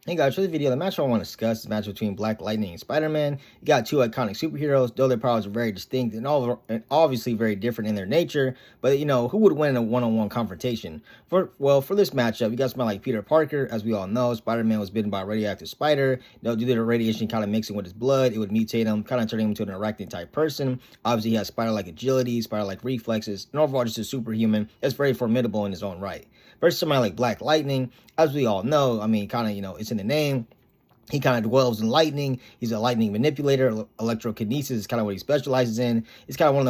Hey guys, for the video, the match I want to discuss is the match between Black Lightning and Spider-Man. You got two iconic superheroes, though their powers are very distinct and obviously very different in their nature. But who would win in a one-on-one confrontation? For this matchup, you got somebody like Peter Parker. As we all know, Spider-Man was bitten by a radioactive spider. Due to the radiation kind of mixing with his blood, it would mutate him, kind of turning him into an arachnid type person. Obviously, he has spider-like agility, spider-like reflexes, and overall just a superhuman that's very formidable in his own right. Versus somebody like Black Lightning, as we all know, it's in the name. He kind of dwells in lightning. He's a lightning manipulator. Electrokinesis is kind of what he specializes in. He's kind of one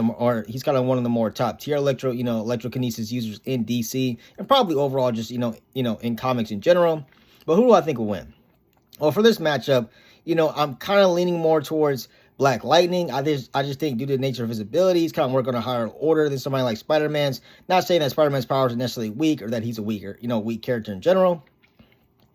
of the more top tier electrokinesis users in DC, and probably overall just in comics in general. But who do I think will win? Well, for this matchup, I'm kind of leaning more towards Black Lightning. I just think due to the nature of his abilities, he's kind of work on a higher order than somebody like Spider-Man's. Not saying that Spider-Man's powers are necessarily weak or that he's a weak character in general.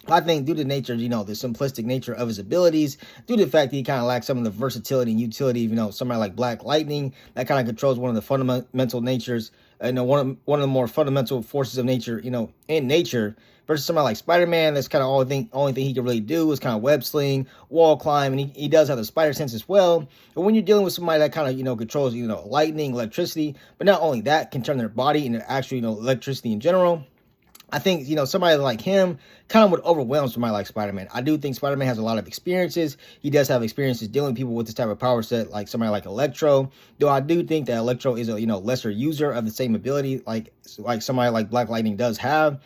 I think due to the nature, the simplistic nature of his abilities, due to the fact that he kind of lacks some of the versatility and utility, somebody like Black Lightning that kind of controls one of the fundamental natures, one of the more fundamental forces of nature, in nature, versus somebody like Spider-Man. That's kind of only thing he can really do is kind of web sling, wall climb, and he does have the spider sense as well. But when you're dealing with somebody that kind of controls lightning, electricity, but not only that, can turn their body into actual electricity in general. I think, somebody like him kind of would overwhelm somebody like Spider-Man. I do think Spider-Man has a lot of experiences. He does have experiences dealing with people with this type of power set, like somebody like Electro. Though I do think that Electro is a, lesser user of the same ability like somebody like Black Lightning does have.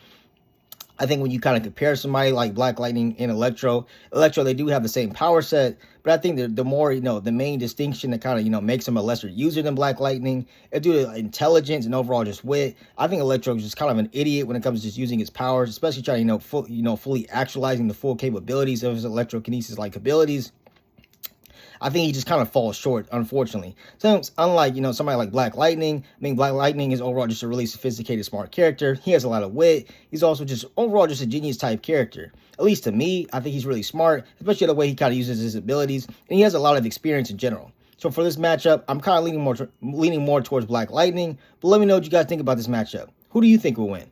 I think when you kind of compare somebody like Black Lightning and Electro, they do have the same power set, but I think the more, the main distinction that kind of, makes him a lesser user than Black Lightning is due to intelligence and overall just wit. I think Electro is just kind of an idiot when it comes to just using his powers, especially trying to, fully actualizing the full capabilities of his electrokinesis-like abilities. I think he just kind of falls short, unfortunately. So, unlike, somebody like Black Lightning, Black Lightning is overall just a really sophisticated, smart character. He has a lot of wit. He's also overall just a genius type character. At least to me, I think he's really smart, especially the way he kind of uses his abilities, and he has a lot of experience in general. So for this matchup, I'm kind of leaning more towards Black Lightning, but let me know what you guys think about this matchup. Who do you think will win?